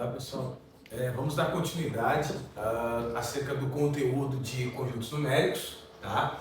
Olá pessoal, vamos dar continuidade acerca do conteúdo de conjuntos numéricos, tá?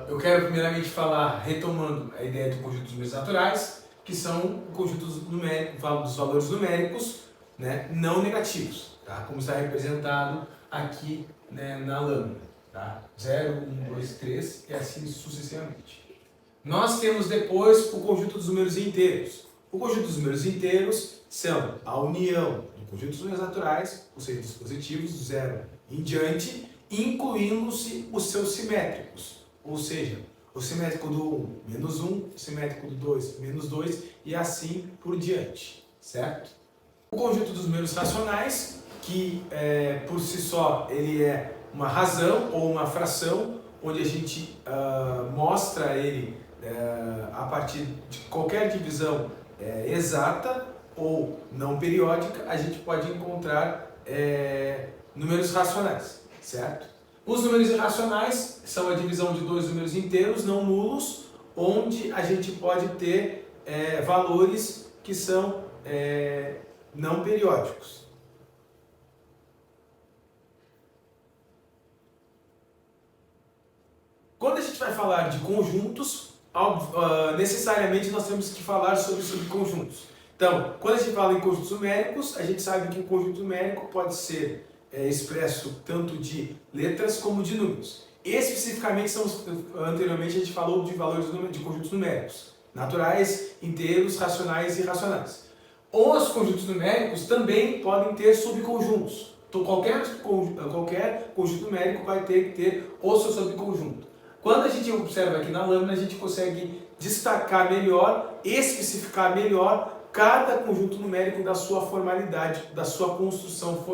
Eu quero primeiramente falar, retomando a ideia de conjuntos numéricos naturais, que são conjuntos numéricos, dos valores numéricos, né, não negativos, tá? Como está representado aqui, né, na lâmina, tá? 0, 1, 2, 3 e assim sucessivamente. Nós temos depois o conjunto dos números inteiros. O conjunto dos números inteiros são a união do conjunto dos números naturais, ou seja, dos positivos, do 0 em diante, incluindo-se os seus simétricos. Ou seja, o simétrico do 1, menos 1, o simétrico do 2, menos 2 e assim por diante, certo? O conjunto dos números racionais, que por si só ele é uma razão ou uma fração, onde a gente mostra ele a partir de qualquer divisão exata ou não periódica, a gente pode encontrar números racionais, certo? Os números irracionais são a divisão de dois números inteiros não nulos, onde a gente pode ter valores que são não periódicos. Quando a gente vai falar de conjuntos, necessariamente nós temos que falar sobre subconjuntos. Então, quando a gente fala em conjuntos numéricos, a gente sabe que o conjunto numérico pode ser expresso tanto de letras como de números. Especificamente, anteriormente a gente falou de valores de conjuntos numéricos, naturais, inteiros, racionais e irracionais. Os conjuntos numéricos também podem ter subconjuntos. Então, qualquer conjunto numérico vai ter que ter o seu subconjunto. Quando a gente observa aqui na lâmina, a gente consegue destacar melhor, especificar melhor cada conjunto numérico da sua formalidade, da sua construção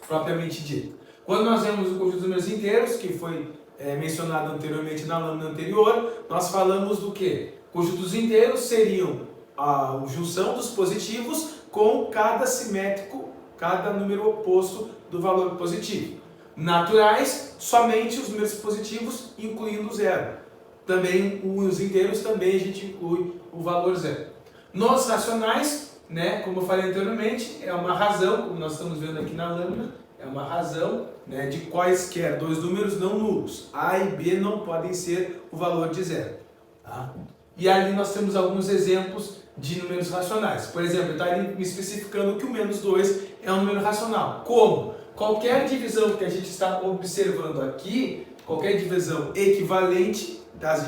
propriamente dita. Quando nós vemos o conjunto de números inteiros, que foi mencionado anteriormente na lâmina anterior, nós falamos do que? Conjuntos inteiros seriam a junção dos positivos com cada simétrico, cada número oposto do valor positivo. Naturais, somente os números positivos, incluindo o zero. Também os inteiros, também a gente inclui o valor zero. Nos racionais, né, como eu falei anteriormente, é uma razão, como nós estamos vendo aqui na lâmina, é uma razão, né, de quaisquer dois números não nulos. A e B não podem ser o valor de zero. Tá? E ali nós temos alguns exemplos de números racionais. Por exemplo, está me especificando que o menos 2 é um número racional. Como? Qualquer divisão que a gente está observando aqui, qualquer divisão equivalente das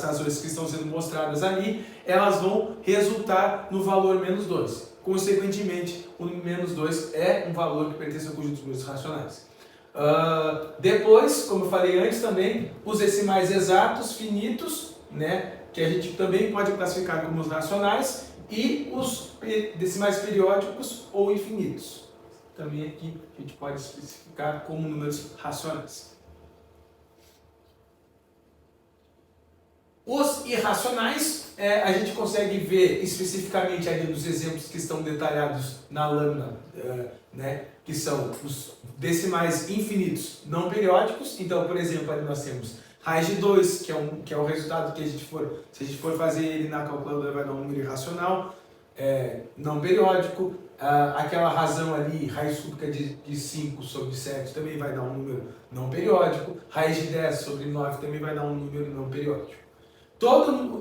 razões que estão sendo mostradas ali, elas vão resultar no valor menos 2. Consequentemente, o menos 2 é um valor que pertence ao conjunto dos números racionais. Depois, como eu falei antes também, os decimais exatos, finitos, né, que a gente também pode classificar como os racionais, e os decimais periódicos ou infinitos. Também aqui a gente pode especificar como números racionais. Os irracionais, a gente consegue ver especificamente ali nos exemplos que estão detalhados na lâmina, né, que são os decimais infinitos não periódicos. Então, por exemplo, ali nós temos raiz de 2, que é o resultado que se a gente for fazer ele na calculadora, vai dar um número irracional, não periódico. Aquela razão ali, raiz cúbica de 5 sobre 7 também vai dar um número não periódico. Raiz de 10 sobre 9 também vai dar um número não periódico.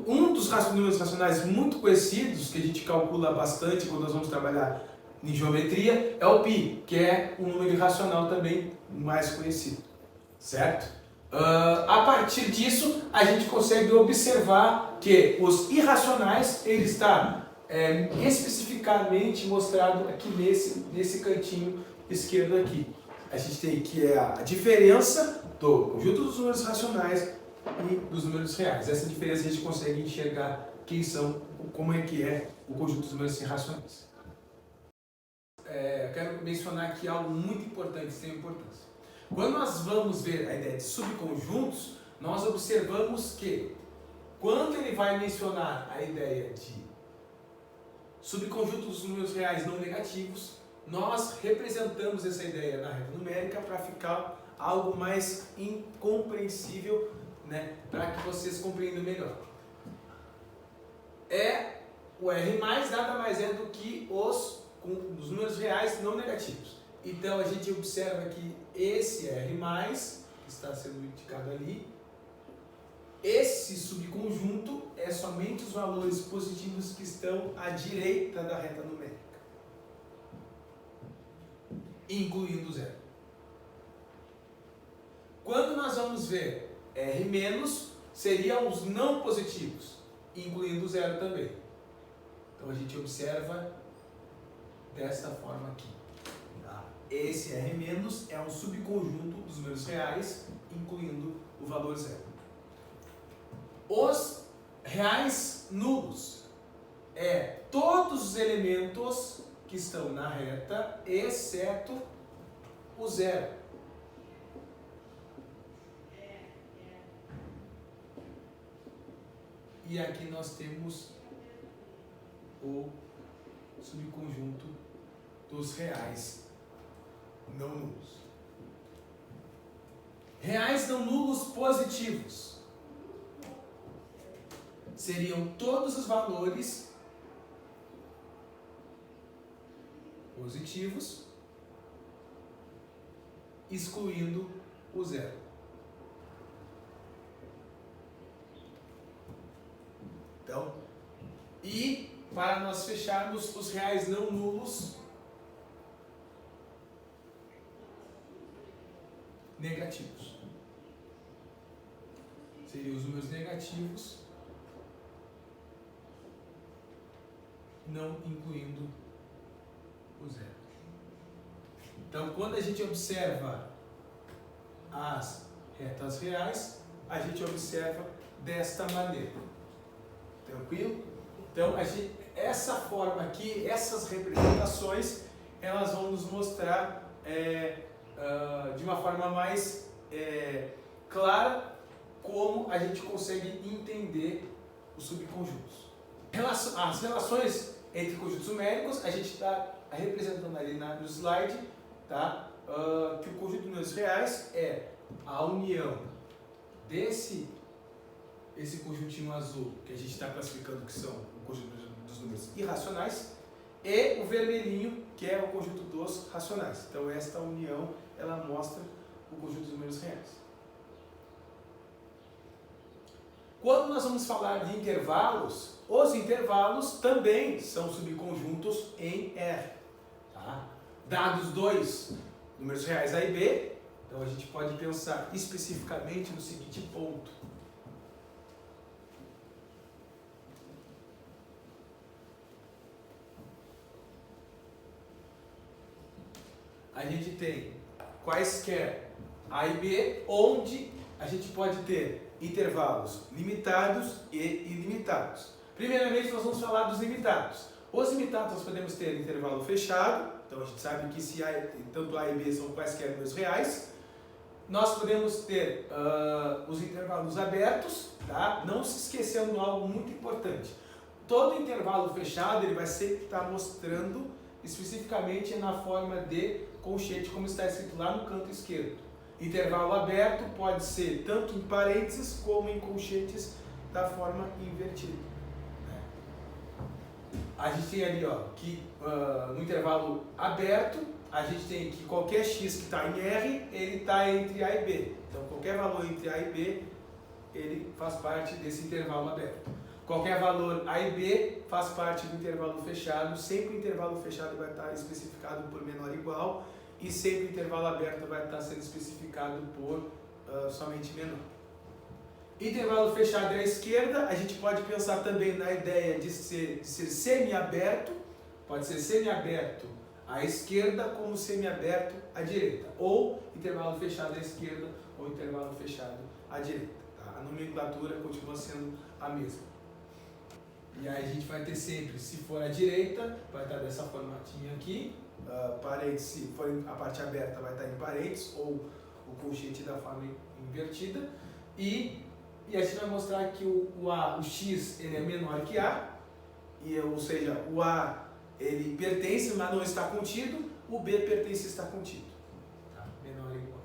Um dos números racionais muito conhecidos, que a gente calcula bastante quando nós vamos trabalhar em geometria, é o π, que é um número irracional também mais conhecido, certo? A partir disso, a gente consegue observar que os irracionais, ele está especificamente mostrado aqui nesse cantinho esquerdo aqui. A gente tem que a diferença do conjunto dos números racionais e dos números reais. Essa diferença a gente consegue enxergar como é que é o conjunto dos números irracionais. Eu quero mencionar aqui algo muito importante, sem importância. Quando nós vamos ver a ideia de subconjuntos, nós observamos que quando ele vai mencionar a ideia de subconjunto dos números reais não negativos, nós representamos essa ideia na régua numérica para ficar algo mais incompreensível, né, para que vocês compreendam melhor. O R+ nada mais é do que os dos números reais não negativos. Então a gente observa que esse R+, que está sendo indicado ali, esse subconjunto é somente os valores positivos que estão à direita da reta numérica, incluindo o zero. Quando nós vamos ver R-, seriam os não positivos, incluindo o zero também. Então a gente observa dessa forma aqui. Tá? Esse R- é um subconjunto dos números reais, incluindo o valor zero. Os reais nulos é todos os elementos que estão na reta, exceto o zero. E aqui nós temos o subconjunto dos reais não nulos. Reais não nulos positivos seriam todos os valores positivos, excluindo o zero. Então, e para nós fecharmos os reais não nulos negativos. Seriam os números negativos, não incluindo o zero. Então, quando a gente observa as retas reais, a gente observa desta maneira. Tranquilo? Então, essa forma aqui, essas representações, elas vão nos mostrar de uma forma mais clara como a gente consegue entender os subconjuntos. As relações entre conjuntos numéricos, a gente está representando ali no slide, tá? Que o conjunto de números reais é a união esse conjuntinho azul, que a gente está classificando que são o conjunto dos números irracionais, e o vermelhinho, que é o conjunto dos racionais. Então esta união, ela mostra o conjunto dos números reais. Quando nós vamos falar de intervalos, os intervalos também são subconjuntos em R. Tá? Dados dois números reais A e B, então a gente pode pensar especificamente no seguinte ponto. A gente tem quaisquer A e B, onde a gente pode ter intervalos limitados e ilimitados. Primeiramente, nós vamos falar dos limitados. Os limitados nós podemos ter intervalo fechado, então a gente sabe que se tanto A e B são quaisquer números reais. Nós podemos ter os intervalos abertos, tá? Não se esquecendo de algo muito importante. Todo intervalo fechado ele vai sempre estar mostrando especificamente na forma de colchete, como está escrito lá no canto esquerdo. Intervalo aberto pode ser tanto em parênteses como em colchetes da forma invertida. A gente tem ali que no intervalo aberto, a gente tem que qualquer x que está em R, ele está entre A e B. Então qualquer valor entre A e B, ele faz parte desse intervalo aberto. Qualquer valor A e B faz parte do intervalo fechado, sempre o intervalo fechado vai estar especificado por menor ou igual, e sempre o intervalo aberto vai estar sendo especificado por somente menor. Intervalo fechado à esquerda, a gente pode pensar também na ideia de ser semi-aberto, pode ser semi-aberto à esquerda como semi-aberto à direita, ou intervalo fechado à esquerda ou intervalo fechado à direita. Tá? A nomenclatura continua sendo a mesma. E aí a gente vai ter sempre, se for à direita, vai estar dessa formatinha aqui, parênteses, se for a parte aberta vai estar em parênteses, ou o colchete da forma invertida, e a gente vai mostrar que o x ele é menor que A, ou seja, o A ele pertence, mas não está contido, o B pertence e está contido. Tá? Menor ou igual.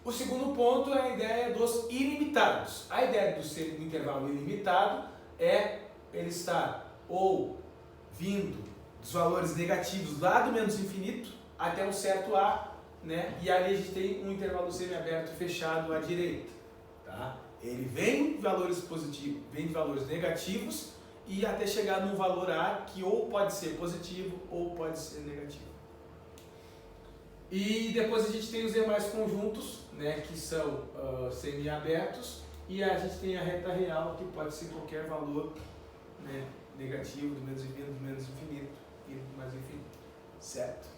O segundo ponto é a ideia dos ilimitados. A ideia do intervalo ilimitado é ele estar ou vindo dos valores negativos lá do menos infinito até um certo A, né? E ali a gente tem um intervalo semiaberto fechado à direita, tá? Ele vem de valores positivos, vem de valores negativos e até chegar num valor A que ou pode ser positivo ou pode ser negativo. E depois a gente tem os demais conjuntos, né, que são semiabertos, e a gente tem a reta real, que pode ser qualquer valor, né, negativo, do menos infinito e do mais infinito, certo?